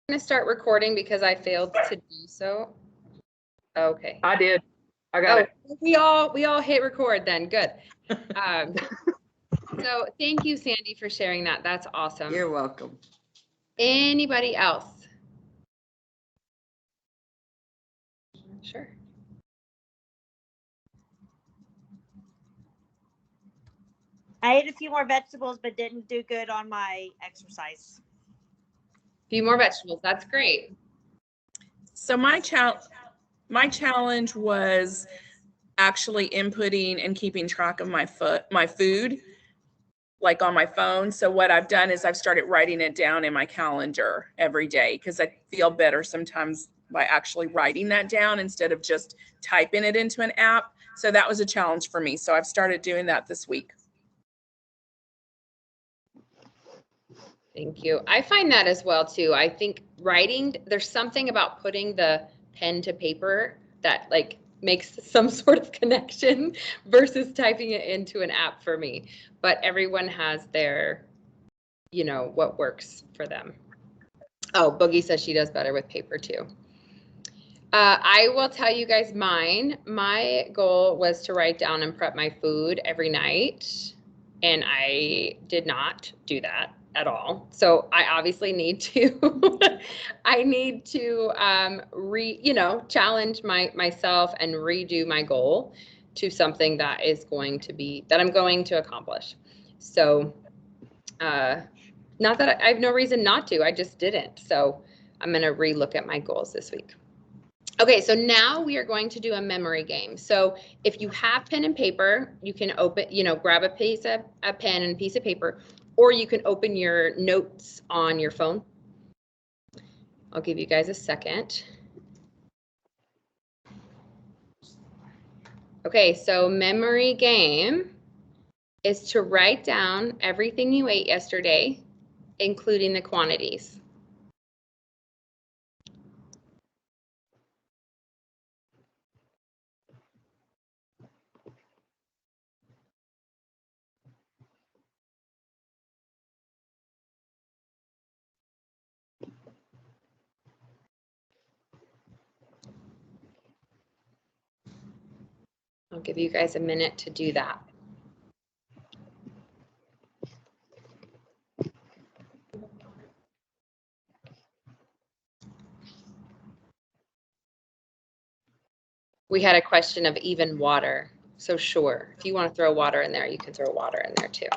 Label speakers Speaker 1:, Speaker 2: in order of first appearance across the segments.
Speaker 1: going to start recording because I failed to do so. Okay.
Speaker 2: I did. I got it.
Speaker 1: We all hit record then. Good. So thank you, Sandy, for sharing that. That's awesome.
Speaker 3: You're welcome.
Speaker 1: Anybody else? Sure.
Speaker 4: I ate a few more vegetables, but didn't do good on my exercise.
Speaker 1: A few more vegetables. That's great.
Speaker 5: So my challenge was actually inputting and keeping track of my food, like on my phone. So what I've done is I've started writing it down in my calendar every day because I feel better sometimes by actually writing that down instead of just typing it into an app. So that was a challenge for me. So I've started doing that this week.
Speaker 1: Thank you. I find that as well too. I think writing, there's something about putting the pen to paper that like makes some sort of connection versus typing it into an app for me. But everyone has their, you know, what works for them. Oh, Boogie says she does better with paper too. I will tell you guys mine. My goal was to write down and prep my food every night, and I did not do that at all. So I obviously need to, I need to challenge myself and redo my goal to something that is going to be, that I'm going to accomplish. So not that I have no reason not to, I just didn't. So I'm going to relook at my goals this week. Okay, so now we are going to do a memory game. So if you have pen and paper, you can grab a pen and a piece of paper, or you can open your notes on your phone. I'll give you guys a second. Okay, so memory game is to write down everything you ate yesterday, including the quantities. I'll give you guys a minute to do that. We had a question of even water. So sure, if you want to throw water in there, you can throw water in there too.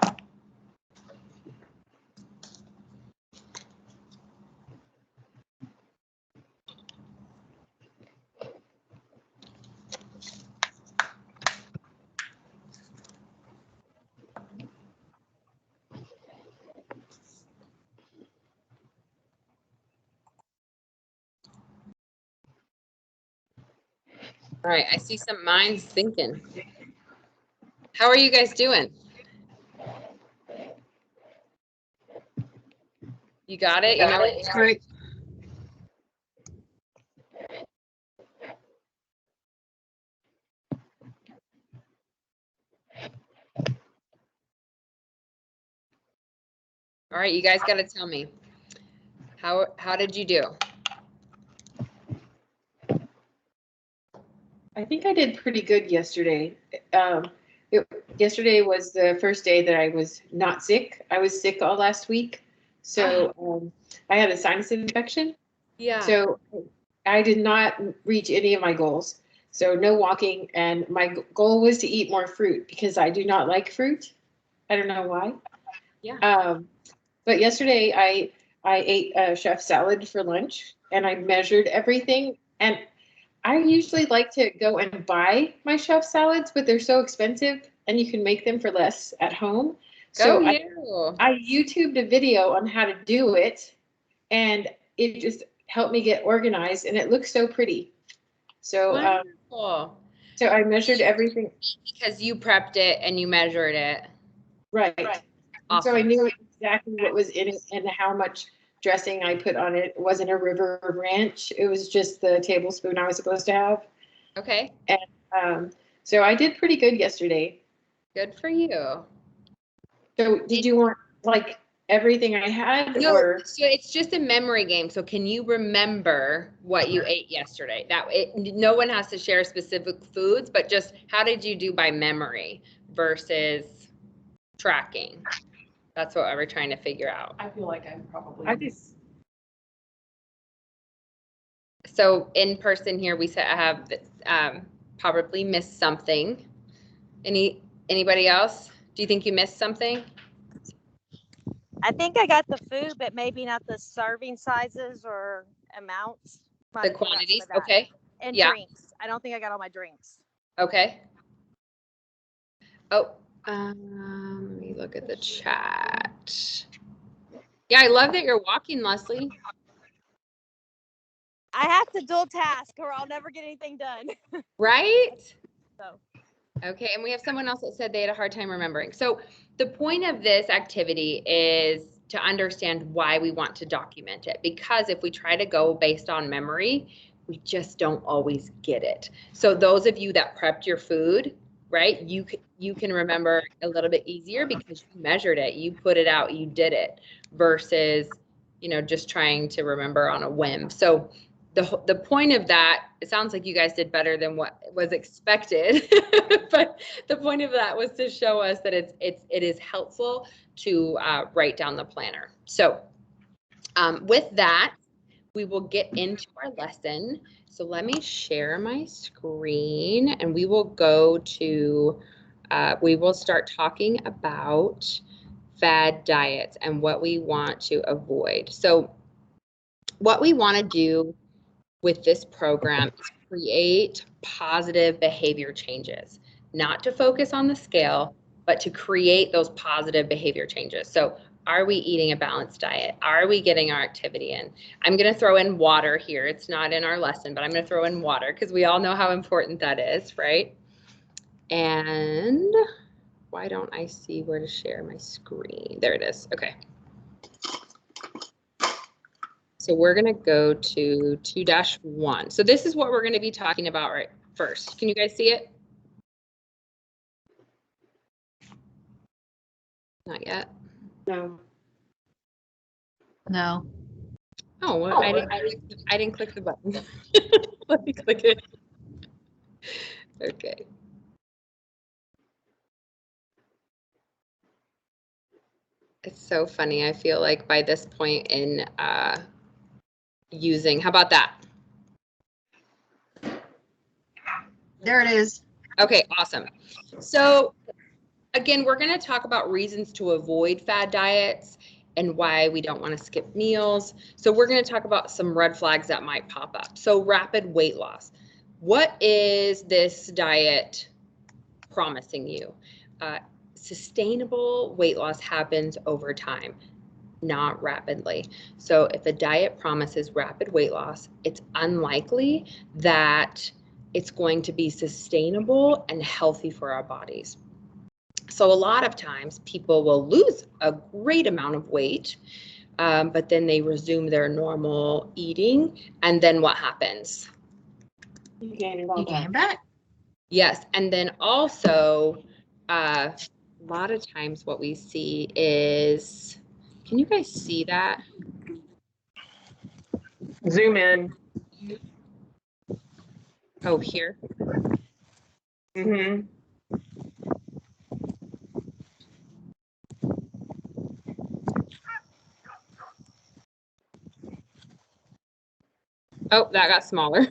Speaker 1: All right, I see some minds thinking. How are you guys doing? You got it? You know it?
Speaker 2: Great.
Speaker 1: All right, you guys got to tell me. How did you do?
Speaker 6: I think I did pretty good yesterday. Yesterday was the first day that I was not sick. I was sick all last week. So I had a sinus infection.
Speaker 1: Yeah.
Speaker 6: So I did not reach any of my goals. So no walking. And my goal was to eat more fruit because I do not like fruit. I don't know why.
Speaker 1: Yeah.
Speaker 6: But yesterday I ate a chef salad for lunch and I measured everything. And I usually like to go and buy my chef salads, but they're so expensive and you can make them for less at home. So I YouTubed a video on how to do it and it just helped me get organized and it looks so pretty. So, so I measured everything.
Speaker 1: Because you prepped it and you measured it.
Speaker 6: Right.
Speaker 1: Awesome.
Speaker 6: So I knew exactly what was in it and how much dressing I put on it. It wasn't a river ranch. It was just the tablespoon I was supposed to have.
Speaker 1: Okay.
Speaker 6: And so I did pretty good yesterday.
Speaker 1: Good for you.
Speaker 6: So did you want like everything I had,
Speaker 1: No,
Speaker 6: or
Speaker 1: so it's just a memory game. So can you remember what you ate yesterday? No one has to share specific foods, but just how did you do by memory versus tracking? That's what we're trying to figure out.
Speaker 5: I feel like I'm probably.
Speaker 6: I just
Speaker 1: So in person here, we said I have probably missed something. Anybody else? Do you think you missed something?
Speaker 4: I think I got the food, but maybe not the serving sizes or amounts. Might
Speaker 1: The
Speaker 4: have forgot some
Speaker 1: quantities,
Speaker 4: of that.
Speaker 1: okay,
Speaker 4: And
Speaker 1: yeah.
Speaker 4: drinks. I don't think I got all my drinks.
Speaker 1: okay. Oh, let me look at the chat. Yeah, I love that you're walking, Leslie.
Speaker 4: I have to dual task or I'll never get anything done.
Speaker 1: Right?
Speaker 4: So
Speaker 1: Okay, and we have someone else that said they had a hard time remembering. So the point of this activity is to understand why we want to document it, because if we try to go based on memory, we just don't always get it. So those of you that prepped your food, right, you can remember a little bit easier because you measured it, you put it out, you did it, versus, just trying to remember on a whim. So the point of that, it sounds like you guys did better than what was expected, but the point of that was to show us that it is helpful to write down the planner. So with that, we will get into our lesson. So let me share my screen and we will go to, we will start talking about fad diets and what we want to avoid. So what we want to do with this program is create positive behavior changes, not to focus on the scale, but to create those positive behavior changes. So are we eating a balanced diet? Are we getting our activity in? I'm going to throw in water here. It's not in our lesson, but I'm going to throw in water because we all know how important that is, right? And why don't I see where to share my screen? There it is. Okay. So we're going to go to 2-1. So this is what we're going to be talking about right first. Can you guys see it? Not yet.
Speaker 6: no.
Speaker 2: No.
Speaker 1: Oh, well, I didn't click the button. Let me click it. Okay. It's so funny. I feel like by this point in using, how about that?
Speaker 2: There it is.
Speaker 1: Okay, awesome. So again, we're going to talk about reasons to avoid fad diets and why we don't want to skip meals. So we're going to talk about some red flags that might pop up. So rapid weight loss. What is this diet promising you? Sustainable weight loss happens over time, not rapidly. So if a diet promises rapid weight loss, it's unlikely that it's going to be sustainable and healthy for our bodies. So a lot of times people will lose a great amount of weight, but then they resume their normal eating. And then what happens?
Speaker 6: You gain it
Speaker 2: You
Speaker 6: all
Speaker 2: came
Speaker 6: back.
Speaker 2: back.
Speaker 1: Yes. And then also a lot of times what we see is, can you guys see that?
Speaker 6: Zoom in.
Speaker 1: Oh, here.
Speaker 6: Mm-hmm.
Speaker 1: Oh, that got smaller.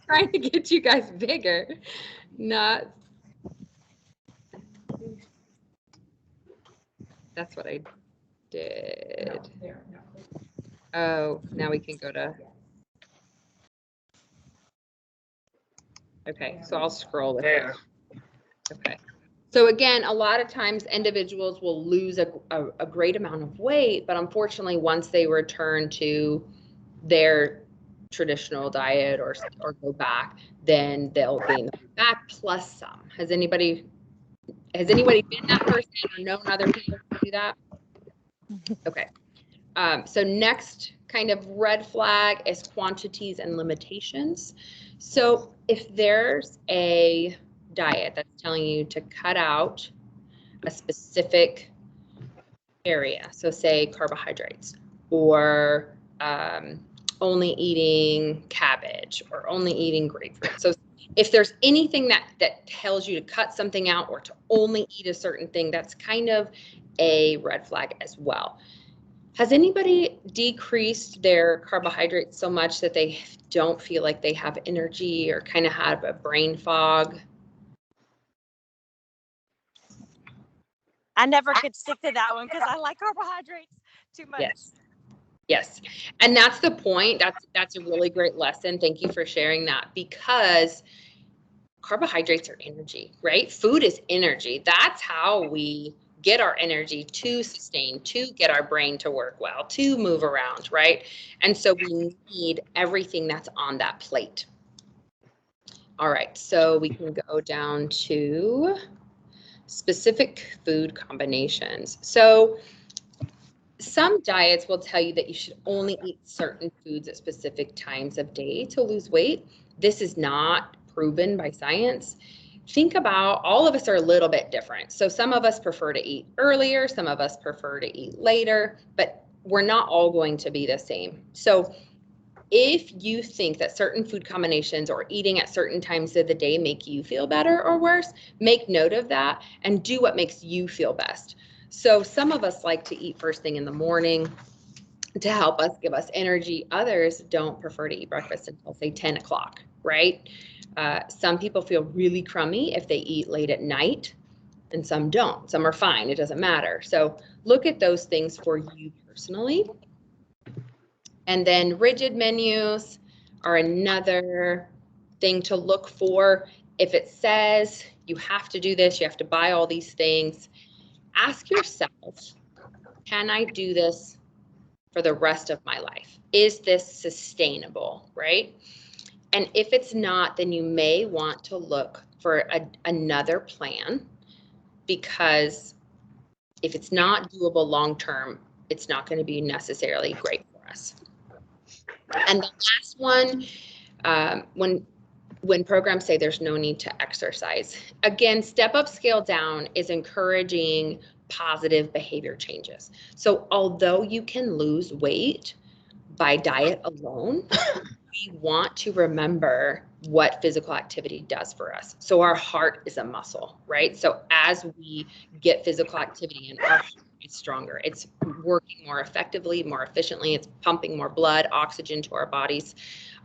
Speaker 1: Trying to get you guys bigger. Not. That's what I did. Oh, now we can go to. Okay, so I'll scroll with it. Okay. So again, a lot of times individuals will lose a great amount of weight, but unfortunately, once they return to their traditional diet or go back, then they'll gain back plus some. Has anybody been that person or known other people who do that? Okay. So next kind of red flag is quantities and limitations. So if there's a diet that's telling you to cut out a specific area, so say carbohydrates, or only eating cabbage, or only eating grapefruit. So if there's anything that tells you to cut something out or to only eat a certain thing, that's kind of a red flag as well. Has anybody decreased their carbohydrates so much that they don't feel like they have energy or kind of have a brain fog?
Speaker 4: I never could stick to that one because I like carbohydrates too much.
Speaker 1: Yes. Yes. And that's the point. That's a really great lesson. Thank you for sharing that, because carbohydrates are energy, right? Food is energy. That's how we get our energy to sustain, to get our brain to work well, to move around, right? And so we need everything that's on that plate. All right, so we can go down to specific food combinations. So some diets will tell you that you should only eat certain foods at specific times of day to lose weight. This is not proven by science. Think about, all of us are a little bit different. So some of us prefer to eat earlier, some of us prefer to eat later, but we're not all going to be the same. So if you think that certain food combinations or eating at certain times of the day make you feel better or worse, make note of that and do what makes you feel best. So some of us like to eat first thing in the morning to help us, give us energy. Others don't prefer to eat breakfast until say 10 o'clock, right? Some people feel really crummy if they eat late at night, and some don't. Some are fine, it doesn't matter. So look at those things for you personally. And then rigid menus are another thing to look for. If it says you have to do this, you have to buy all these things, ask yourself, can I do this for the rest of my life? Is this sustainable, right? And if it's not, then you may want to look for another plan, because if it's not doable long-term, it's not going to be necessarily great for us. And the last one, when programs say there's no need to exercise, again, step up, scale down is encouraging positive behavior changes. So although you can lose weight by diet alone, we want to remember what physical activity does for us. So our heart is a muscle, right? So as we get physical activity in, our heart is stronger. It's working more effectively, more efficiently. It's pumping more blood, oxygen to our bodies.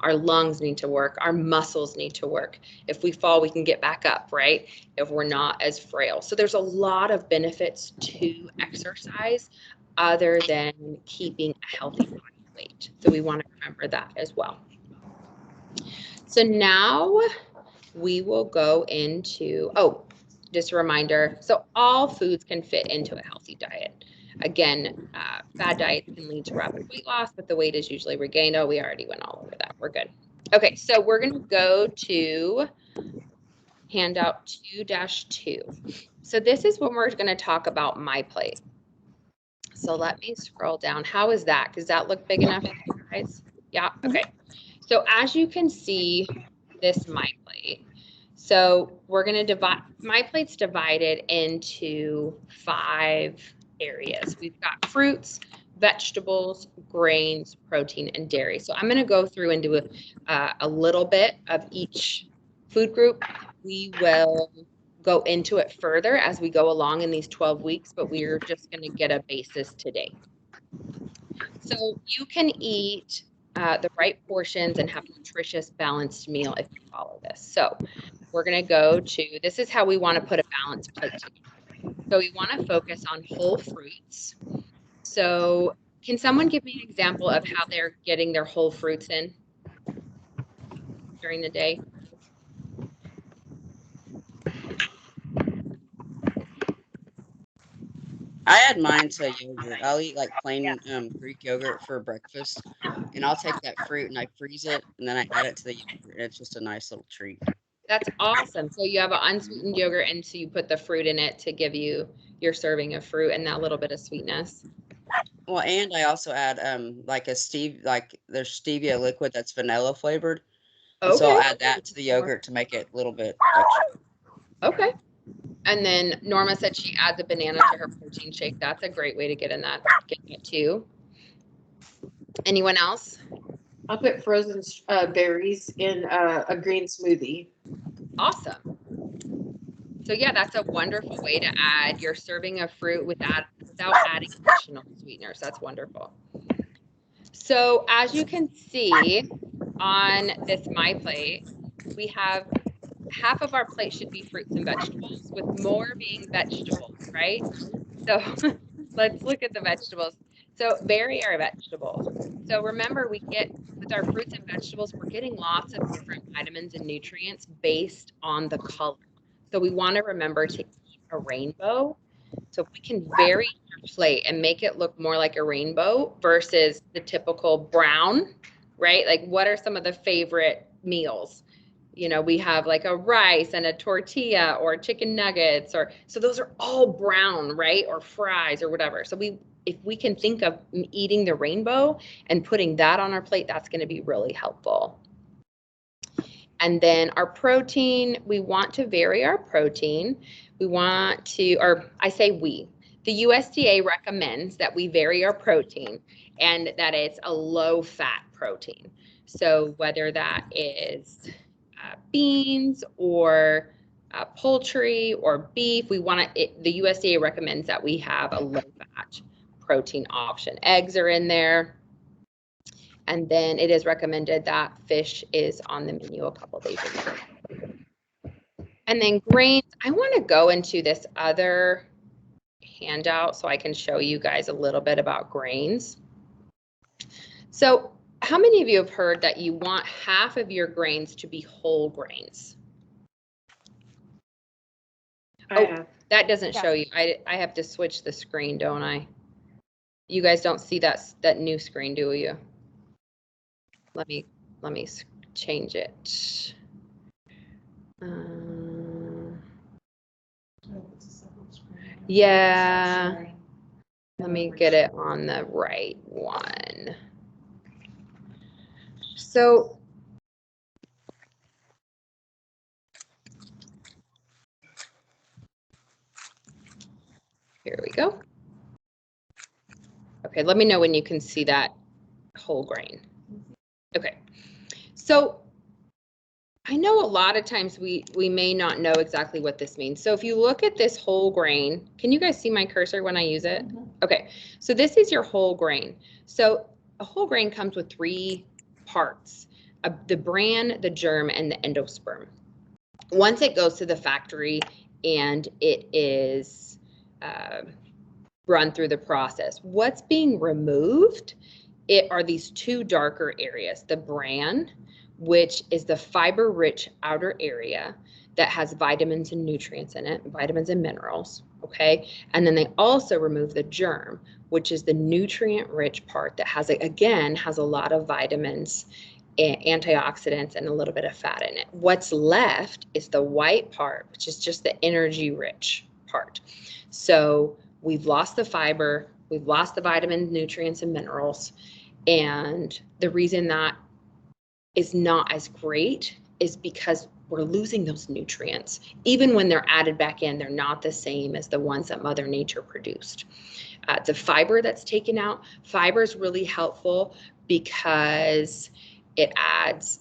Speaker 1: Our lungs need to work. Our muscles need to work. If we fall, we can get back up, right? If we're not as frail. So there's a lot of benefits to exercise other than keeping a healthy body weight. So we want to remember that as well. So now we will go into, just a reminder. So all foods can fit into a healthy diet. Again, fad diets can lead to rapid weight loss, but the weight is usually regained. Oh, we already went all over that. We're good. Okay, so we're going to go to handout 2-2. So this is when we're going to talk about My Plate. So let me scroll down. How is that? Does that look big enough, guys? Yeah, okay. So as you can see, this My Plate. So we're going to divide, My Plate's divided into 5 areas. We've got fruits, vegetables, grains, protein, and dairy. So I'm going to go through and do a little bit of each food group. We will go into it further as we go along in these 12 weeks, but we're just going to get a basis today. So you can eat the right portions and have a nutritious, balanced meal if you follow this. So we're going to go to, this is how we want to put a balanced plate together. So we want to focus on whole fruits. So can someone give me an example of how they're getting their whole fruits in during the day?
Speaker 3: I add mine to yogurt. I'll eat like plain Greek yogurt for breakfast, and I'll take that fruit and I freeze it, and then I add it to the yogurt. And it's just a nice little treat.
Speaker 1: That's awesome. So you have an unsweetened yogurt, and so you put the fruit in it to give you your serving of fruit and that little bit of sweetness.
Speaker 3: Well, and I also add like there's stevia liquid that's vanilla flavored. Okay. So I'll add that to the yogurt to make it a little bit extra.
Speaker 1: Okay. And then Norma said she adds a banana to her protein shake. That's a great way to get it too. Anyone else?
Speaker 6: I'll put frozen berries in a green smoothie.
Speaker 1: Awesome. So yeah, that's a wonderful way to add. You're serving a fruit without adding additional sweeteners. That's wonderful. So as you can see on this My Plate, we have half of our plate should be fruits and vegetables, with more being vegetables, right? So let's look at the vegetables. So vary our vegetables. So remember, we get with our fruits and vegetables, we're getting lots of different vitamins and nutrients based on the color. So we want to remember to eat a rainbow. So if we can vary your plate and make it look more like a rainbow versus the typical brown, right? Like, what are some of the favorite meals? You know, we have like a rice and a tortilla or chicken nuggets, or so those are all brown, right? Or fries or whatever. So if we can think of eating the rainbow and putting that on our plate, that's going to be really helpful. And then our protein, we want to vary our protein. We want to, or I say we, the USDA recommends that we vary our protein and that it's a low fat protein. So whether that is beans or poultry or beef, we want to, the USDA recommends that we have a low fat protein option. Eggs are in there. And then it is recommended that fish is on the menu a couple days a week. And then grains, I want to go into this other handout so I can show you guys a little bit about grains. So how many of you have heard that you want half of your grains to be whole grains?
Speaker 6: I have.
Speaker 1: That doesn't
Speaker 4: Yeah.
Speaker 1: show you. I have to switch the screen, don't I? You guys don't see that new screen, do you? Let me change it. Yeah. Let me get it on the right one. So here we go. Okay, let me know when you can see that whole grain. Okay, so I know a lot of times we may not know exactly what this means. So if you look at this whole grain, can you guys see my cursor when I use it? Okay, so this is your whole grain. So a whole grain comes with 3 parts, the bran, the germ, and the endosperm. Once it goes to the factory and it is run through the process, what's being removed are these 2 darker areas, the bran, which is the fiber-rich outer area that has vitamins and nutrients in it, vitamins and minerals, okay? And then they also remove the germ, which is the nutrient-rich part that has a lot of vitamins, antioxidants, and a little bit of fat in it. What's left is the white part, which is just the energy-rich part. So we've lost the fiber, we've lost the vitamins, nutrients, and minerals. And the reason that is not as great is because we're losing those nutrients. Even when they're added back in, they're not the same as the ones that Mother Nature produced. The fiber that's taken out, fiber is really helpful because it adds,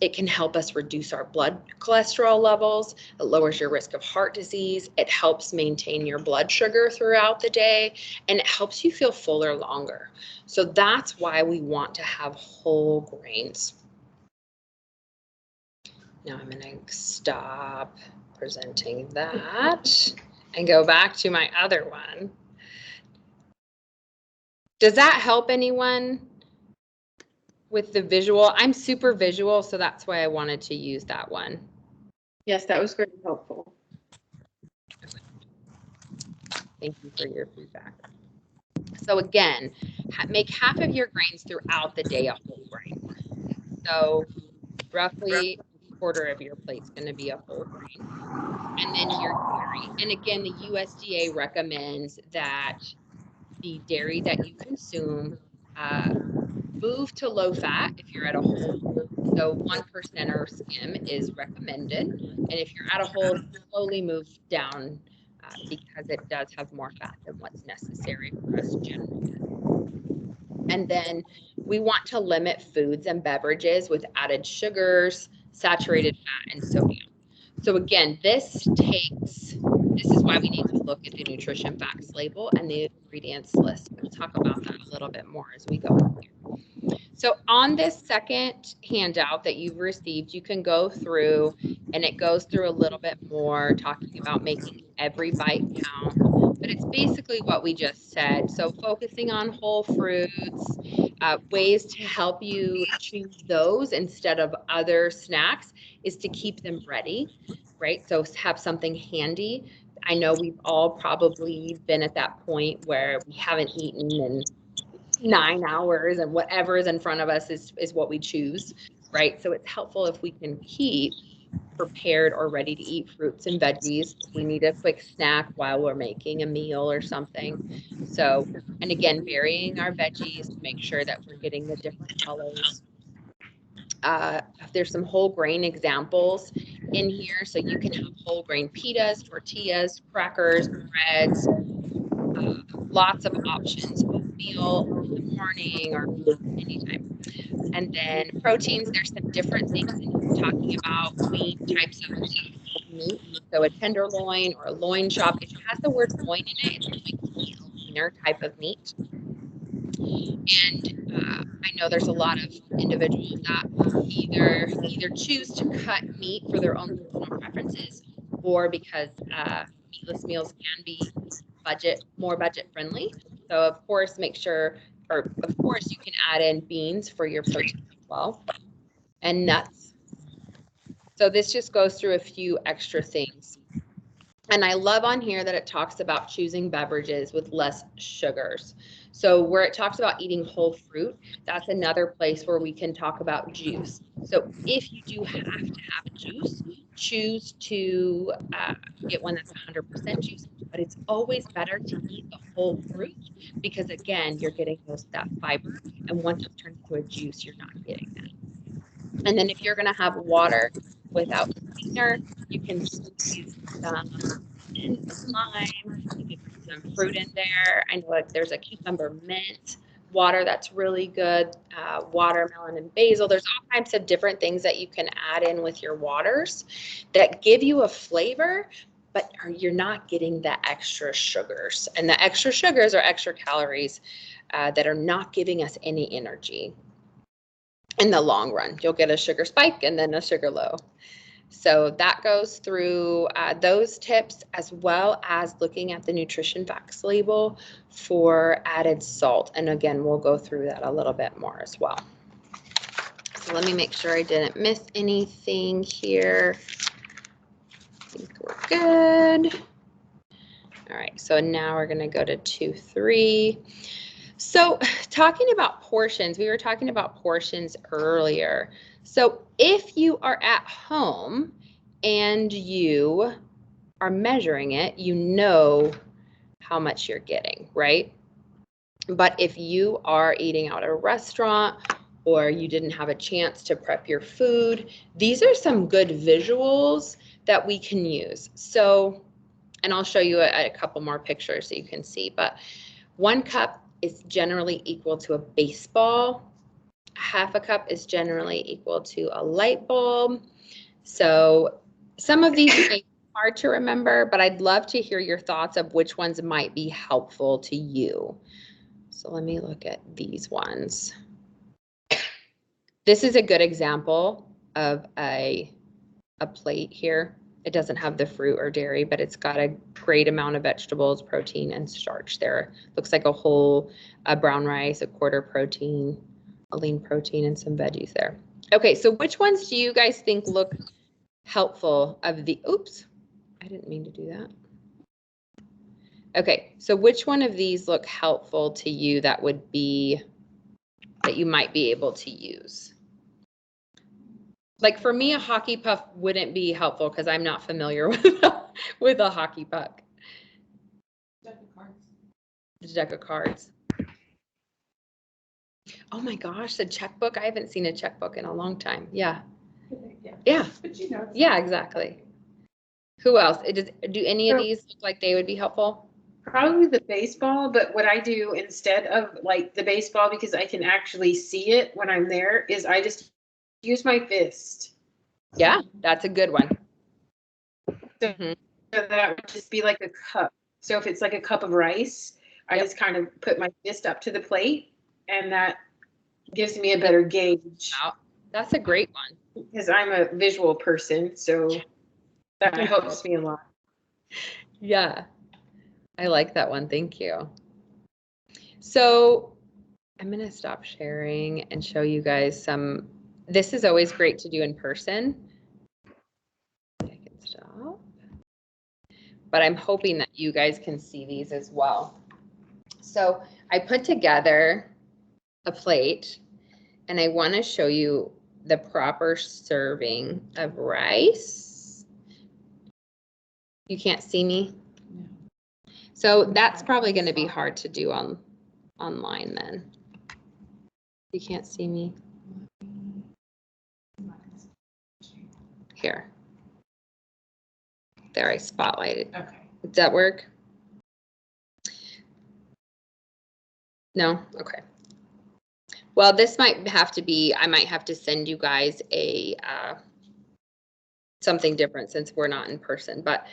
Speaker 1: it can help us reduce our blood cholesterol levels. It lowers your risk of heart disease. It helps maintain your blood sugar throughout the day, and it helps you feel fuller longer. So that's why we want to have whole grains. Now I'm going to stop presenting that and go back to my other one. Does that help anyone with the visual? I'm super visual, so that's why I wanted to use that one.
Speaker 6: Yes, that was very helpful.
Speaker 1: Thank you for your feedback. So again, make half of your grains throughout the day a whole grain. So roughly a quarter of your plate's going to be a whole grain. And then your dairy. And again, the USDA recommends that the dairy that you consume Move to low fat if you're at a whole. So 1% or skim is recommended. And if you're at a whole, slowly move down because it does have more fat than what's necessary for us generally. And then we want to limit foods and beverages with added sugars, saturated fat, and sodium. So again, this is why we need to look at the nutrition facts label and the ingredients list. We'll talk about that a little bit more as we go here. So on this second handout that you've received, you can go through and it goes through a little bit more talking about making every bite count, but it's basically what we just said. So focusing on whole fruits, ways to help you choose those instead of other snacks is to keep them ready, right? So have something handy. I know we've all probably been at that point where we haven't eaten in 9 hours and whatever is in front of us is what we choose, right? So it's helpful if we can keep prepared or ready to eat fruits and veggies. We need a quick snack while we're making a meal or something. So, and again, varying our veggies to make sure that we're getting the different colors. There's some whole grain examples in here. So you can have whole grain pitas, tortillas, crackers, breads, lots of options, oatmeal in the morning or anytime. And then proteins, there's some different things that you're talking about, lean types of meat. So a tenderloin or a loin chop, if it has the word loin in it, it's going to be a leaner type of meat. And I know there's a lot of individuals that either choose to cut meat for their own personal preferences or because meatless meals can be more budget friendly. So of course, of course you can add in beans for your protein as well and nuts. So this just goes through a few extra things. And I love on here that it talks about choosing beverages with less sugars. So where it talks about eating whole fruit, that's another place where we can talk about juice. So if you do have to have a juice, choose to get one that's 100% juice, but it's always better to eat the whole fruit because again, you're getting that fiber. And once it turns into a juice, you're not getting that. And then if you're gonna have water without sweetener, you can squeeze some lime, you can put some fruit in there. I know there's a cucumber mint water that's really good, watermelon and basil. There's all kinds of different things that you can add in with your waters that give you a flavor, but you're not getting the extra sugars. And the extra sugars are extra calories that are not giving us any energy in the long run. You'll get a sugar spike and then a sugar low. So that goes through those tips as well as looking at the nutrition facts label for added salt. And again, we'll go through that a little bit more as well. So let me make sure I didn't miss anything here. I think we're good. All right, so now we're gonna go to 2-3. So talking about portions, we were talking about portions earlier. So if you are at home and you are measuring it, you know how much you're getting, right? But if you are eating out at a restaurant or you didn't have a chance to prep your food, these are some good visuals that we can use. So, and I'll show you a couple more pictures so you can see, but 1 cup is generally equal to a baseball. 1/2 cup is generally equal to a light bulb. So some of these may be hard to remember, but I'd love to hear your thoughts of which ones might be helpful to you. So let me look at these ones. This is a good example of a plate here. It doesn't have the fruit or dairy, but it's got a great amount of vegetables, protein, and starch there. Looks like a whole brown rice, a quarter protein, a lean protein, and some veggies there. Okay, so which ones do you guys think look helpful of the, oops, I didn't mean to do that. Okay, so which one of these look helpful to you that you might be able to use? Like for me, a hockey puck wouldn't be helpful because I'm not familiar with a hockey puck. Deck of cards. The deck of cards. Oh my gosh, the checkbook. I haven't seen a checkbook in a long time. Yeah.
Speaker 6: Yeah.
Speaker 1: Yeah.
Speaker 6: But you know.
Speaker 1: Yeah, exactly. Who else? Do any of
Speaker 2: So-
Speaker 1: these look like they would be helpful?
Speaker 6: Probably the baseball, but what I do instead of like the baseball, because I can actually see it when I'm there, is I just use my fist.
Speaker 1: Yeah, that's a good one.
Speaker 6: So,
Speaker 1: Mhm.
Speaker 6: so that would just be like a cup. So if it's like a cup of rice, I
Speaker 1: Yep.
Speaker 6: just kind of put my fist up to the plate, and that gives me a better gauge
Speaker 1: Wow, that's a great one.
Speaker 6: because I'm a visual person. So that helps me a lot.
Speaker 1: Yeah, I like that one. Thank you. So I'm going to stop sharing and show you guys some. This is always great to do in person. I can stop. But I'm hoping that you guys can see these as well. So I put together a plate and I want to show you the proper serving of rice. You can't see me? So that's probably going to be hard to do online then. You can't see me? Here. There, I spotlighted.
Speaker 6: Okay.
Speaker 1: Does that work? No? Okay. Well, this might have to be, I might have to send you guys a something different since we're not in person, but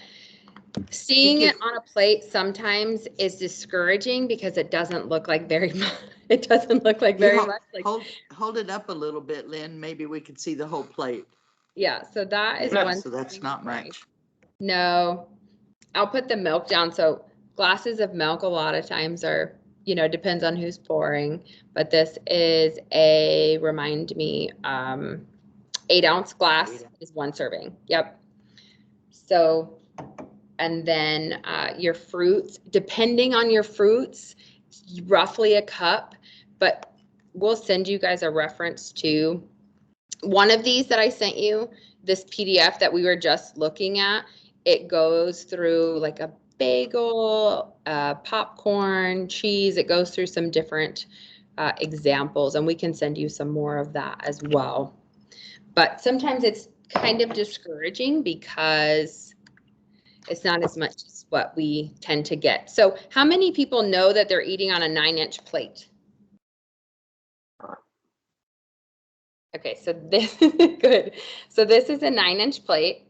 Speaker 1: seeing it on a plate sometimes is discouraging because it doesn't look like very much. It doesn't look like very much. Like,
Speaker 7: Hold it up a little bit, Lynn. Maybe we could see the whole plate.
Speaker 1: yeah, so that is
Speaker 6: Yeah,
Speaker 1: one.
Speaker 7: So that's not
Speaker 1: right.
Speaker 7: much.
Speaker 1: No, I'll put the milk down. So glasses of milk a lot of times are, depends on who's pouring, but this is remind me, 8-ounce glass is one serving. Yep. So, and then your fruits, depending on your fruits, roughly a cup, but we'll send you guys a reference to one of these that I sent you, this PDF that we were just looking at. It goes through like a bagel, popcorn, cheese. It goes through some different examples, and we can send you some more of that as well. But sometimes it's kind of discouraging because it's not as much as what we tend to get. So how many people know that they're eating on a 9-inch plate? Okay, so this good. So this is a 9-inch plate.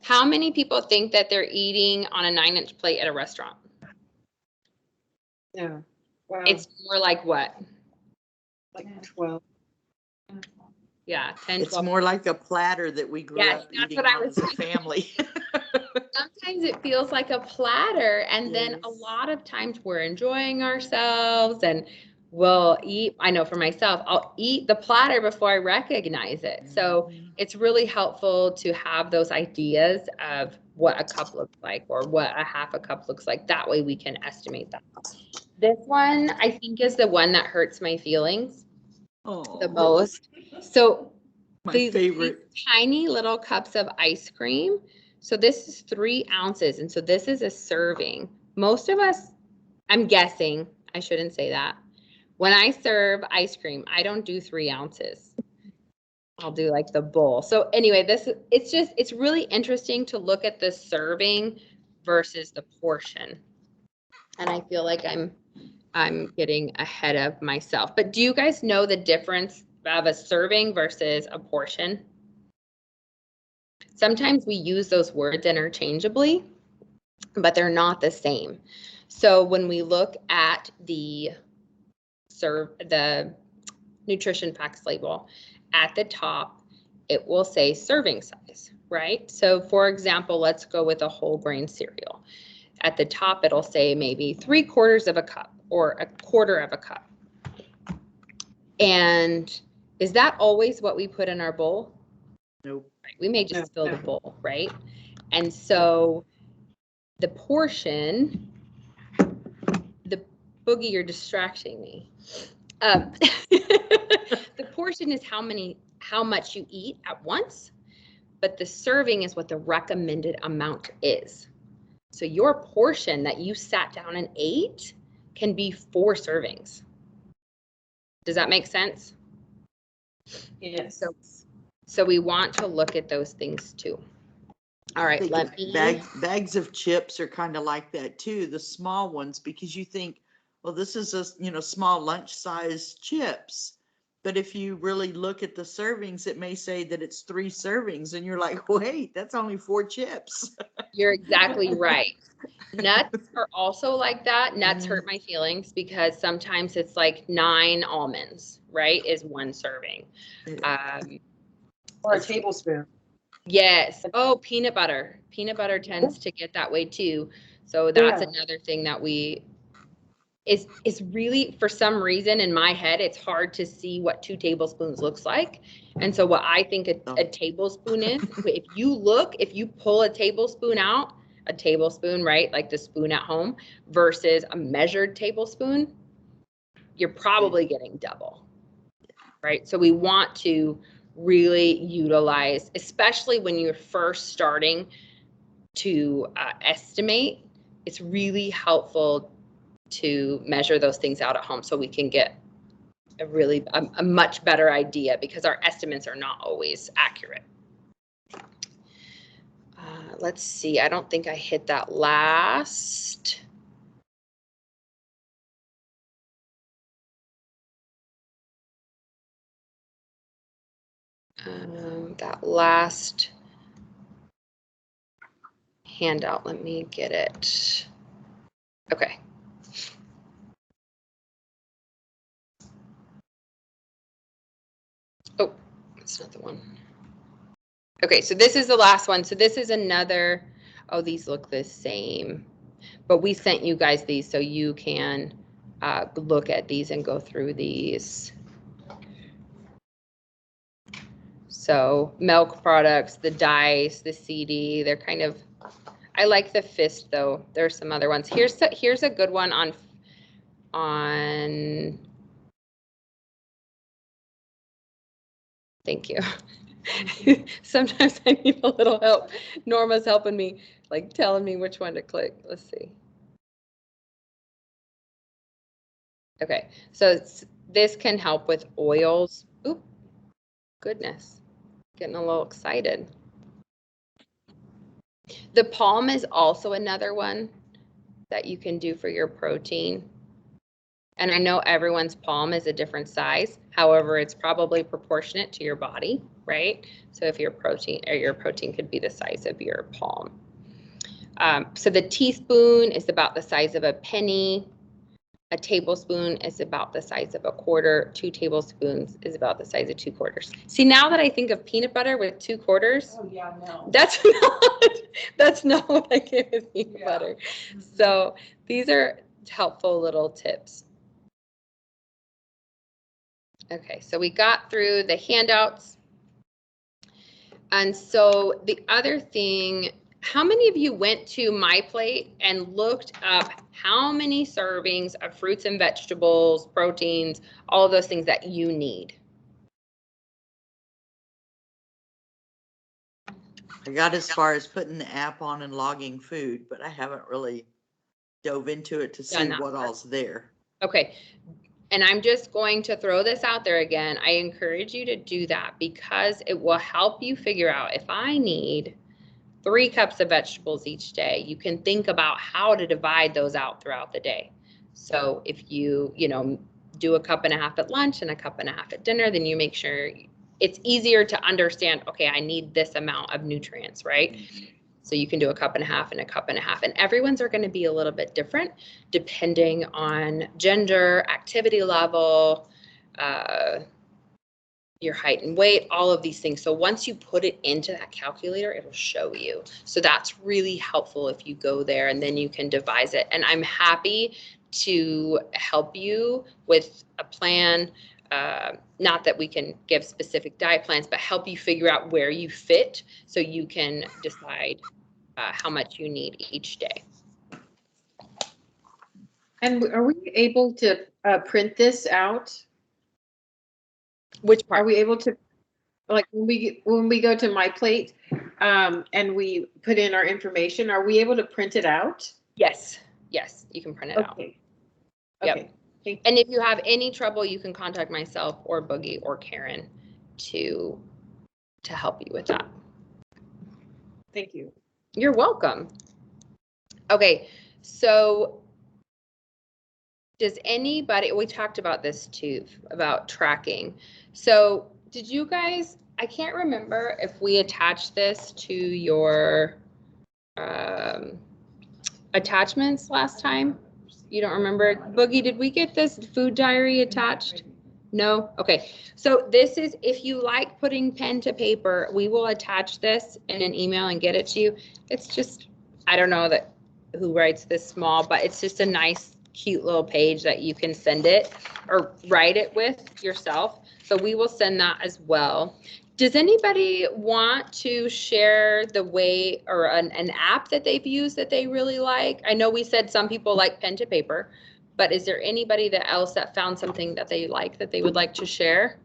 Speaker 1: How many people think that they're eating on a 9-inch plate at a restaurant?
Speaker 6: Yeah. Wow.
Speaker 1: It's more like what?
Speaker 6: like 12.
Speaker 1: Yeah, 10,
Speaker 7: It's
Speaker 1: 12.
Speaker 7: more like a platter that we grew
Speaker 1: Yes,
Speaker 7: up
Speaker 1: that's
Speaker 7: eating
Speaker 1: what I
Speaker 7: on
Speaker 1: was
Speaker 7: as a family.
Speaker 1: Sometimes it feels like a platter, and then a
Speaker 7: Yes.
Speaker 1: lot of times we're enjoying ourselves and we'll eat. I know for myself, I'll eat the platter before I recognize it. So it's really helpful to have those ideas of what a cup looks like or what a half a cup looks like. That way we can estimate that. This one, I think, is the one that hurts my feelings the
Speaker 7: Oh,
Speaker 1: most. So
Speaker 7: my
Speaker 1: these
Speaker 7: favorite.
Speaker 1: tiny little cups of ice cream. So this is 3 ounces. And so this is a serving. Most of us, I'm guessing, I shouldn't say that. When I serve ice cream, I don't do 3 ounces. I'll do like the bowl. So anyway, it's really interesting to look at the serving versus the portion. And I feel like I'm getting ahead of myself. But do you guys know the difference of a serving versus a portion? Sometimes we use those words interchangeably, but they're not the same. So when we look at the nutrition facts label, at the top, it will say serving size, right? So for example, let's go with a whole grain cereal. At the top, it'll say maybe 3/4 of a cup or 1/4 of a cup. And is that always what we put in our bowl?
Speaker 7: Nope.
Speaker 1: Right, we may just
Speaker 6: No,
Speaker 1: fill
Speaker 6: no.
Speaker 1: the bowl, right? And so the portion, the Boogie, you're distracting me. The portion is how much you eat at once, but the serving is what the recommended amount is. So your portion that you sat down and ate can be 4 servings. Does that make sense?
Speaker 6: Yes.
Speaker 1: So we want to look at those things too. All
Speaker 7: I
Speaker 1: right,
Speaker 7: think
Speaker 1: let me.
Speaker 7: bags of chips are kind of like that too, the small ones, because you think, well, this is a small lunch size chips. But if you really look at the servings, it may say that it's 3 servings, and you're like, wait, that's only 4 chips.
Speaker 1: You're exactly right. Nuts are also like that. Nuts hurt my feelings because sometimes it's like 9 almonds, right, is 1 serving.
Speaker 2: Or a tablespoon.
Speaker 1: Yes. Oh, peanut butter. Peanut butter tends to get that way too. So that's another thing that is really, for some reason in my head, it's hard to see what 2 tablespoons looks like. And so what I think a tablespoon is, if you pull a tablespoon out, a tablespoon, right, like the spoon at home versus a measured tablespoon, you're probably getting double, right? So we want to really utilize, especially when you're first starting to estimate, it's really helpful to measure those things out at home so we can get a much better idea, because our estimates are not always accurate. Let's see, I don't think I hit that last. That last handout, let me get it. Okay. Oh, that's not the one. Okay, so this is the last one. So this is another, oh, these look the same, but we sent you guys these so you can look at these and go through these. So milk products, the dice, the CD, they're kind of, I like the fist though. There's some other ones. Here's a good one on thank you. Sometimes I need a little help. Norma's helping me, like telling me which one to click. Let's see. Okay, so this can help with oils. Oop, goodness, getting a little excited. The palm is also another one that you can do for your protein. And I know everyone's palm is a different size. However, it's probably proportionate to your body, right? So if your protein could be the size of your palm. So the teaspoon is about the size of a penny. A tablespoon is about the size of a quarter. 2 tablespoons is about the size of 2 quarters. See, now that I think of peanut butter with 2 quarters,
Speaker 6: Oh, yeah, no.
Speaker 1: that's not what I get with peanut butter. So these are helpful little tips. Okay, so we got through the handouts. And so the other thing, how many of you went to My Plate and looked up how many servings of fruits and vegetables, proteins, all of those things that you need?
Speaker 7: I got as far as putting the app on and logging food, but I haven't really dove into it to see what all's there.
Speaker 1: Okay. And I'm just going to throw this out there again. I encourage you to do that because it will help you figure out, if I need 3 cups of vegetables each day, you can think about how to divide those out throughout the day. So if you do a 1.5 cups at lunch and a 1.5 cups at dinner, then you make sure it's easier to understand, okay, I need this amount of nutrients, right? So you can do a 1.5 cups and a 1.5 cups, and everyone's are going to be a little bit different depending on gender, activity level, your height and weight, all of these things. So once you put it into that calculator, it'll show you. So that's really helpful if you go there and then you can devise it. And I'm happy to help you with a plan. Not that we can give specific diet plans, but help you figure out where you fit so you can decide how much you need each day.
Speaker 6: And are we able to print this out?
Speaker 1: Which part?
Speaker 6: Are we able to, like when we go to My Plate and we put in our information, are we able to print it out?
Speaker 1: Yes, you can print it out.
Speaker 6: Okay.
Speaker 1: Yep.
Speaker 6: Okay.
Speaker 1: And if you have any trouble, you can contact myself or Boogie or Karen to help you with that.
Speaker 6: Thank you.
Speaker 1: You're welcome. Okay, so does anybody, we talked about this too, about tracking. So did you guys, I can't remember if we attached this to your attachments last time. You don't remember? Boogie, did we get this food diary attached? No? Okay. So this is, if you like putting pen to paper, we will attach this in an email and get it to you. It's just, I don't know that who writes this small, but it's just a nice, cute little page that you can send it or write it with yourself. So we will send that as well. Does anybody want to share the way or an app that they've used that they really like? I know we said some people like pen to paper, but is there anybody else that found something that they like that they would like to share?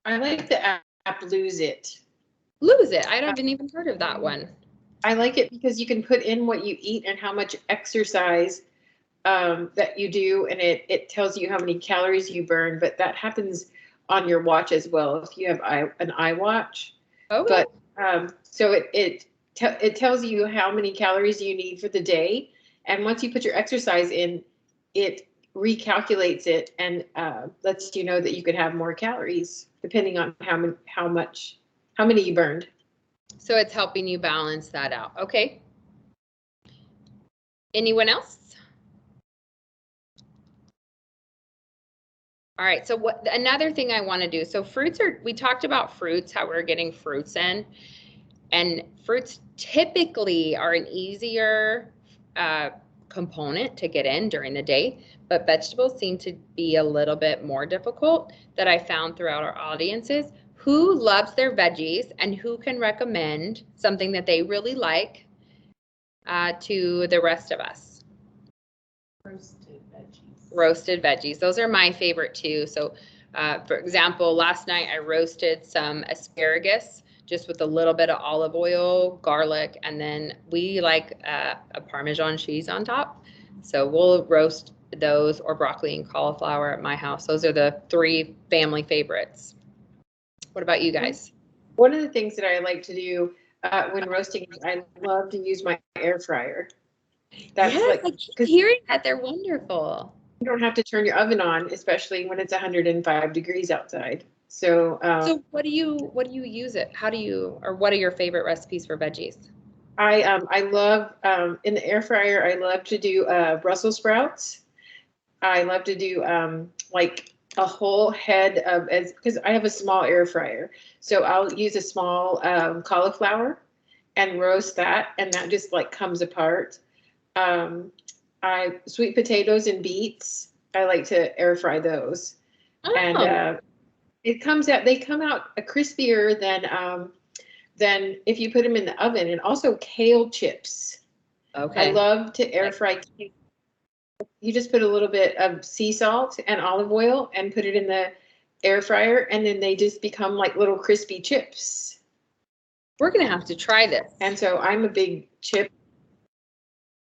Speaker 6: I like the app Lose It.
Speaker 1: Lose It. I haven't even heard of that one.
Speaker 6: I like it because you can put in what you eat and how much exercise that you do, and it tells you how many calories you burn, but that happens on your watch as well if you have an iWatch.
Speaker 1: Okay.
Speaker 6: But so it tells you how many calories you need for the day, and once you put your exercise in, it recalculates it and lets you know that you could have more calories depending on how many you burned.
Speaker 1: So it's helping you balance that out. Okay. Anyone else? All right, so another thing I want to do, so we talked about fruits, how we're getting fruits in, and fruits typically are an easier component to get in during the day, but vegetables seem to be a little bit more difficult that I found throughout our audiences. Who loves their veggies and who can recommend something that they really like to the rest of us? Roasted veggies. Those are my favorite too. So for example, last night I roasted some asparagus just with a little bit of olive oil, garlic, and then we like a Parmesan cheese on top. So we'll roast those, or broccoli and cauliflower at my house. Those are the 3 family favorites. What about you guys?
Speaker 6: One of the things that I like to do when roasting, I love to use my air fryer. That's
Speaker 1: yes,
Speaker 6: like,
Speaker 1: I keep hearing that. They're wonderful.
Speaker 6: You don't have to turn your oven on, especially when it's 105 degrees outside. So
Speaker 1: so what do you use it? How do you, or what are your favorite recipes for veggies?
Speaker 6: I love in the air fryer. I love to do Brussels sprouts. I love to do like a whole head of, because I have a small air fryer, so I'll use a small cauliflower and roast that, and that just like comes apart. Sweet potatoes and beets, I like to air fry those. Oh. And they come out crispier than if you put them in the oven. And also kale chips. Okay. I love to air fry kale. You just put a little bit of sea salt and olive oil and put it in the air fryer, and then they just become like little crispy chips.
Speaker 1: We're gonna have to try this.
Speaker 6: And so I'm a big chip.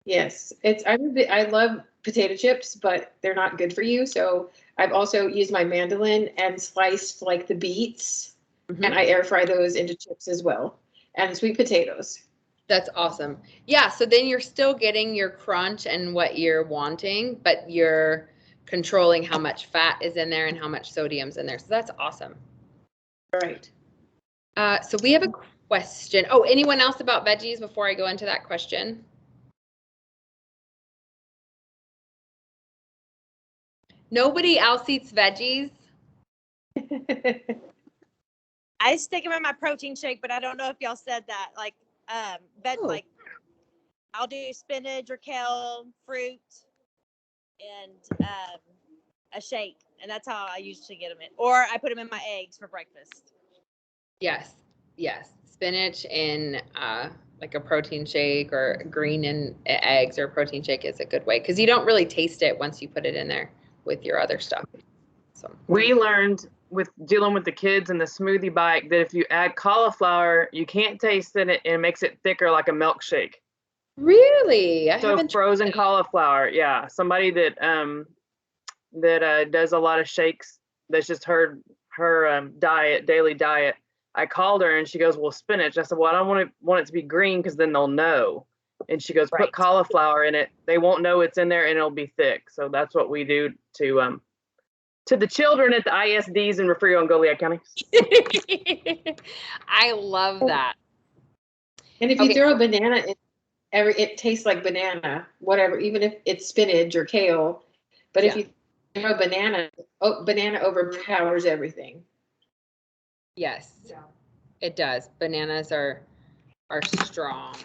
Speaker 6: Yes, I love potato chips, but they're not good for you. So I've also used my mandolin and sliced like the beets, and I air fry those into chips as well, and sweet potatoes.
Speaker 1: That's awesome. Yeah, so then you're still getting your crunch and what you're wanting, but you're controlling how much fat is in there and how much sodium's in there. So that's awesome.
Speaker 6: All right.
Speaker 1: So we have a question. Oh, anyone else about veggies before I go into that question? Nobody else eats veggies?
Speaker 4: I stick them in my protein shake, but I don't know if y'all said that. Like, like I'll do spinach or kale, fruit, and a shake, and that's how I usually get them in. Or I put them in my eggs for breakfast.
Speaker 1: Yes, spinach in like a protein shake, or green and eggs or protein shake is a good way, because you don't really taste it once you put it in there with your other stuff. So
Speaker 2: we learned with dealing with the kids and the smoothie bike that if you add cauliflower, you can't taste it, and it makes it thicker like a milkshake.
Speaker 1: Really?
Speaker 2: So frozen cauliflower, yeah. Somebody that that does a lot of shakes. That's just her daily diet. I called her and she goes, well, spinach. I said, well, I don't want it to be green because then they'll know. And she goes,
Speaker 1: Right.
Speaker 2: put cauliflower in it. They won't know it's in there and it'll be thick. So that's what we do to the children at the ISDs in Refugio and Goliad counties.
Speaker 1: I love that.
Speaker 6: And if you throw a banana in, it tastes like banana, whatever, even if it's spinach or kale. But if you throw a banana, banana overpowers everything.
Speaker 1: Yes, it does. Bananas are strong.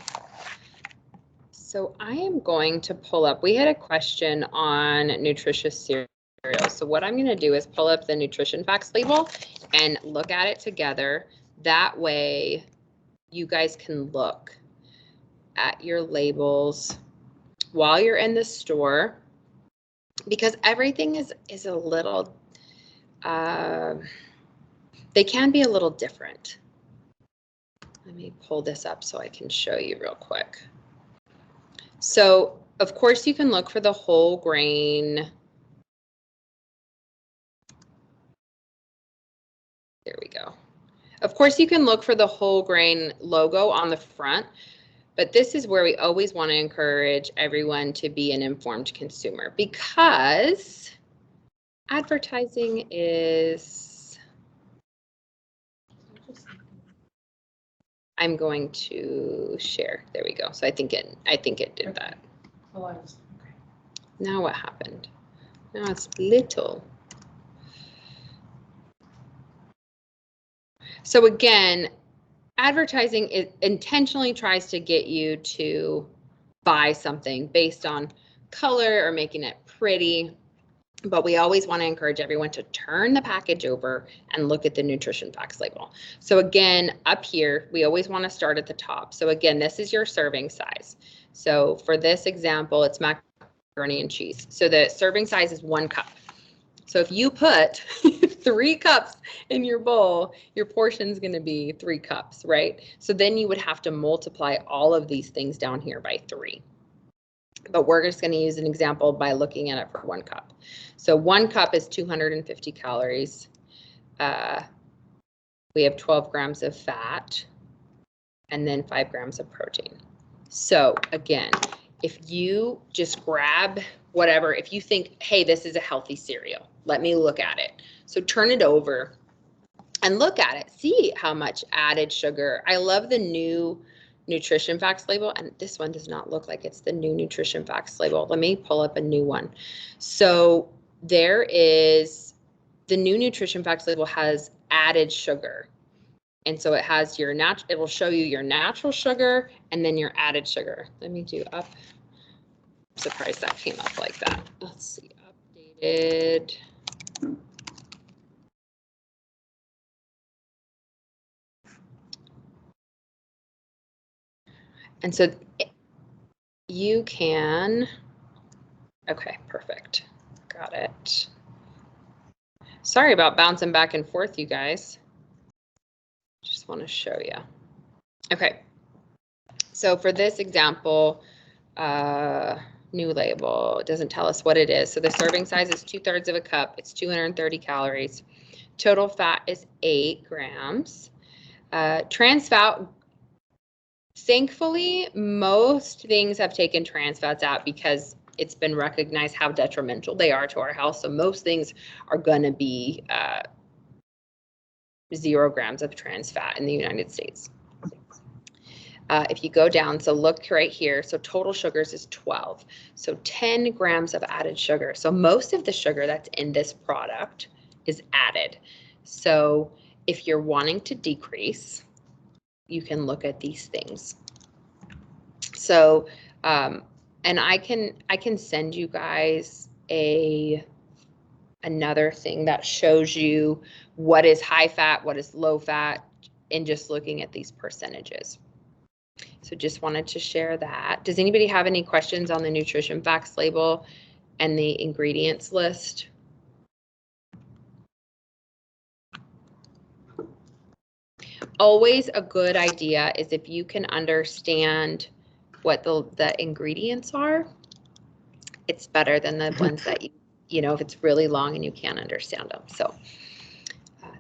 Speaker 1: So I am going to pull up, we had a question on nutritious cereals. So what I'm going to do is pull up the nutrition facts label and look at it together. That way you guys can look at your labels while you're in the store, because everything is a little, they can be a little different. Let me pull this up so I can show you real quick. So, of course, you can look for the whole grain. There we go. Of course, you can look for the whole grain logo on the front, but this is where we always want to encourage everyone to be an informed consumer, because advertising is, I'm going to share. There we go. So I think it did that. Now what happened? Now it's little. So again, advertising intentionally tries to get you to buy something based on color or making it pretty. But we always want to encourage everyone to turn the package over and look at the nutrition facts label. So again, up here, we always want to start at the top. So again, this is your serving size. So for this example, it's macaroni and cheese. So the serving size is 1 cup. So if you put 3 cups in your bowl, your portion is going to be 3 cups, right? So then you would have to multiply all of these things down here by 3. But we're just going to use an example by looking at it for 1 cup. So 1 cup is 250 calories. We have 12 grams of fat and then 5 grams of protein. So again, if you just grab whatever, if you think, hey, this is a healthy cereal, let me look at it. So turn it over and look at it. See how much added sugar. I love the new nutrition facts label, and this one does not look like it's the new nutrition facts label. Let me pull up a new one. So there is, the new nutrition facts label has added sugar. And so it has your it will show you your natural sugar and then your added sugar. Let me do up. I'm surprised that came up like that. Let's see, updated. And so you can, okay, perfect. Got it. Sorry about bouncing back and forth, you guys. Just want to show you. Okay. So for this example, new label, it doesn't tell us what it is. So the serving size is 2/3 of a cup. It's 230 calories. Total fat is 8 grams. Trans fat, thankfully, most things have taken trans fats out because it's been recognized how detrimental they are to our health. So most things are going to be 0 grams of trans fat in the United States. If you go down, so look right here, so total sugars is 12. So 10 grams of added sugar. So most of the sugar that's in this product is added. So if you're wanting to decrease, you can look at these things. So, and I can send you guys another thing that shows you what is high fat, what is low fat, and just looking at these percentages. So just wanted to share that. Does anybody have any questions on the nutrition facts label and the ingredients list? Always a good idea is if you can understand what the ingredients are, it's better than the ones that you you know, if it's really long and you can't understand them. So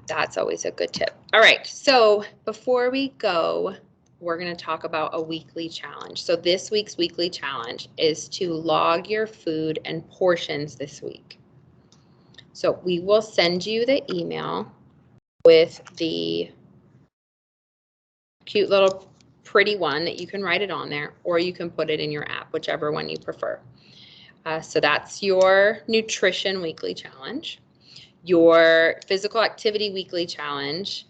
Speaker 1: that's always a good tip. All right, so before we go, we're going to talk about a weekly challenge. So this week's weekly challenge is to log your food and portions this week. So we will send you the email with the cute little pretty one that you can write it on there, or you can put it in your app, whichever one you prefer. So that's your nutrition weekly challenge. Your physical activity weekly challenge.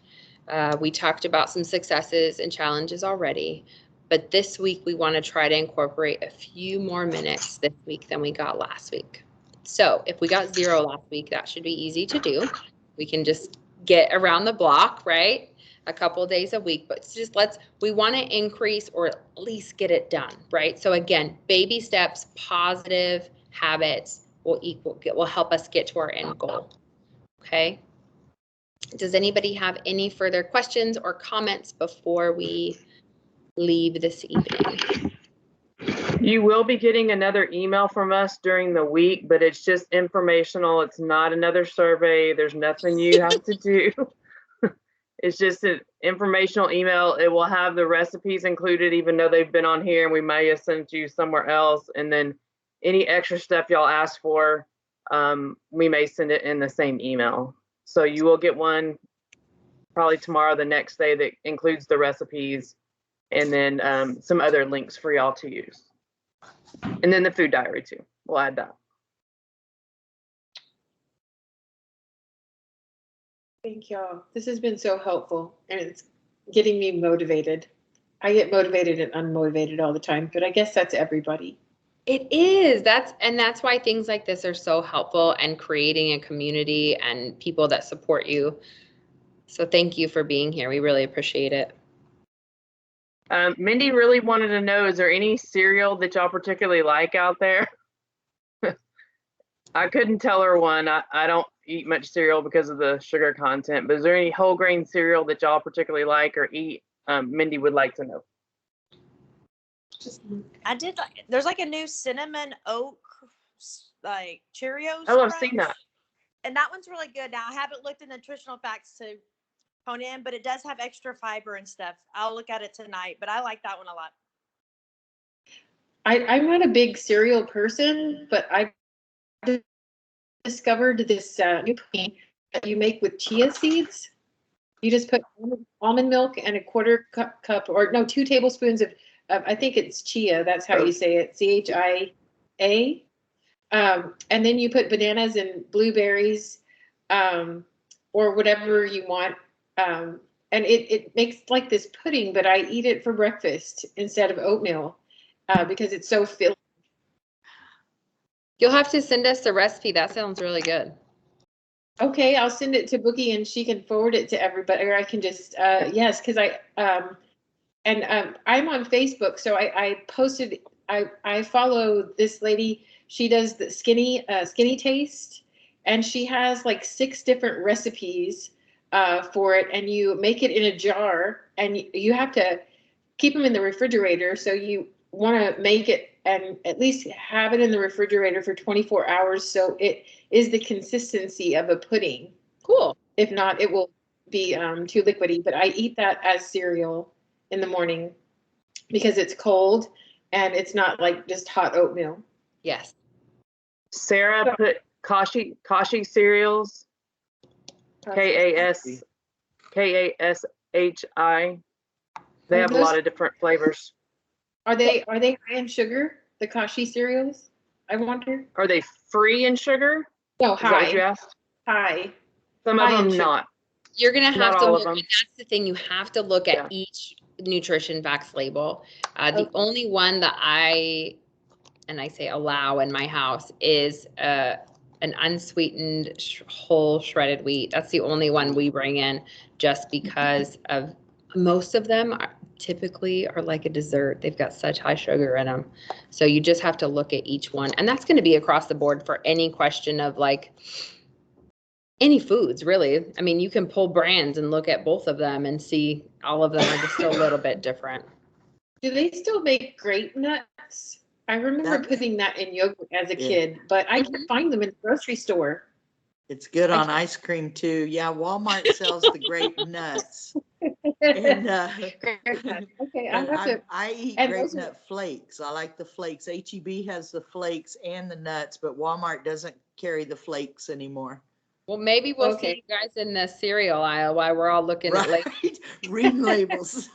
Speaker 1: We talked about some successes and challenges already, but this week we want to try to incorporate a few more minutes this week than we got last week. So if we got 0 last week, that should be easy to do. We can just get around the block, right? A couple of days a week, but just we want to increase or at least get it done, right? So again, baby steps, positive habits will help us get to our end goal. Okay. Does anybody have any further questions or comments before we leave this evening?
Speaker 2: You will be getting another email from us during the week, but it's just informational. It's not another survey. There's nothing you have to do. It's just an informational email. It will have the recipes included, even though they've been on here and we may have sent you somewhere else. And then any extra stuff y'all ask for, we may send it in the same email. So you will get one probably tomorrow, the next day, that includes the recipes and then some other links for y'all to use. And then the food diary too. We'll add that.
Speaker 6: Thank y'all. This has been so helpful and it's getting me motivated. I get motivated and unmotivated all the time, but I guess that's everybody.
Speaker 1: It is. That's why things like this are so helpful, and creating a community and people that support you. So thank you for being here. We really appreciate it.
Speaker 2: Mindy really wanted to know, is there any cereal that y'all particularly like out there? I couldn't tell her one. I don't eat much cereal because of the sugar content, but is there any whole grain cereal that y'all particularly like or eat? Mindy would like to know.
Speaker 4: I did like, there's like a new cinnamon oak like Cheerios.
Speaker 2: Oh, I've
Speaker 4: Crunch,
Speaker 2: seen that.
Speaker 4: and that one's really good. Now I haven't looked at nutritional facts to hone in, but it does have extra fiber and stuff. I'll look at it tonight, but I like that one a lot.
Speaker 6: I'm not a big cereal person, but I discovered this new pudding that you make with chia seeds. You just put almond milk and a quarter cup, or no, 2 tablespoons of I think it's chia. That's how you say it, CHIA. And then you put bananas and blueberries, or whatever you want. And it makes like this pudding, but I eat it for breakfast instead of oatmeal because it's so filling.
Speaker 1: You'll have to send us the recipe. That sounds really good.
Speaker 6: Okay, I'll send it to Boogie and she can forward it to everybody, or I can just yes, because I'm on Facebook, so I posted. I follow this lady. She does the skinny taste, and she has like 6 different recipes for it, and you make it in a jar, and you have to keep them in the refrigerator. So you want to make it and at least have it in the refrigerator for 24 hours, so it is the consistency of a pudding.
Speaker 1: Cool.
Speaker 6: If not, it will be too liquidy. But I eat that as cereal in the morning because it's cold and it's not like just hot oatmeal.
Speaker 1: Yes.
Speaker 2: Sarah put Kashi cereals, KASHI. They have a lot of different flavors.
Speaker 6: Are they high in sugar? The Kashi cereals? I wonder.
Speaker 2: Are they free in sugar?
Speaker 6: No,
Speaker 2: Is that what you
Speaker 6: high.
Speaker 2: asked?
Speaker 6: High.
Speaker 2: Some
Speaker 6: High
Speaker 2: of
Speaker 6: in
Speaker 2: them
Speaker 6: sugar.
Speaker 2: not.
Speaker 1: You're going to have
Speaker 2: Not
Speaker 1: to
Speaker 2: all of
Speaker 1: look,
Speaker 2: them.
Speaker 1: and that's the thing, you have to look at
Speaker 2: Yeah.
Speaker 1: each nutrition facts label. The
Speaker 6: Okay.
Speaker 1: only one that I say allow in my house is an unsweetened whole shredded wheat. That's the only one we bring in, just because of most of them typically are like a dessert. They've got such high sugar in them. So you just have to look at each one. And that's going to be across the board for any question of like any foods, really. I mean, you can pull brands and look at both of them and see all of them are just a little bit different.
Speaker 6: Do they still make grape nuts? I remember
Speaker 7: That-
Speaker 6: putting that in yogurt as a
Speaker 7: Yeah.
Speaker 6: kid, but I can find them in the grocery store.
Speaker 7: It's good
Speaker 6: I
Speaker 7: on
Speaker 6: can't-
Speaker 7: ice cream too. Yeah, Walmart sells the grape nuts. And
Speaker 6: Okay, I'll
Speaker 7: and
Speaker 6: have to.
Speaker 7: I eat
Speaker 6: and
Speaker 7: grape
Speaker 6: those are-
Speaker 7: nut flakes. I like the flakes. HEB has the flakes and the nuts, but Walmart doesn't carry the flakes anymore.
Speaker 1: Well, maybe we'll
Speaker 6: Okay.
Speaker 1: see you guys in the cereal aisle while we're all looking at labels.
Speaker 7: Right? Reading labels.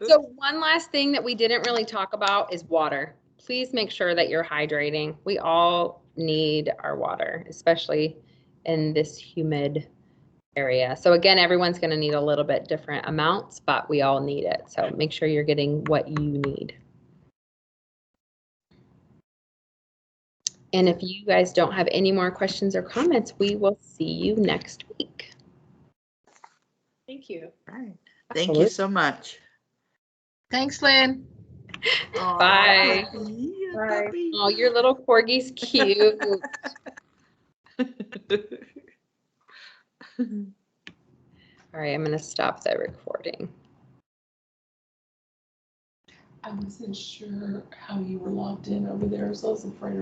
Speaker 1: So one last thing that we didn't really talk about is water. Please make sure that you're hydrating. We all need our water, especially in this humid area. So again, everyone's going to need a little bit different amounts, but we all need it. So make sure you're getting what you need. And if you guys don't have any more questions or comments, we will see you next week.
Speaker 6: Thank you.
Speaker 7: Right. Thank you so much.
Speaker 8: Thanks, Lynn.
Speaker 7: Aw,
Speaker 1: Bye.
Speaker 7: puppy,
Speaker 6: Bye.
Speaker 7: puppy.
Speaker 1: Oh, your little corgi's cute. All right, I'm going to stop the recording.
Speaker 5: I wasn't sure how you were logged in over there, so I was afraid it was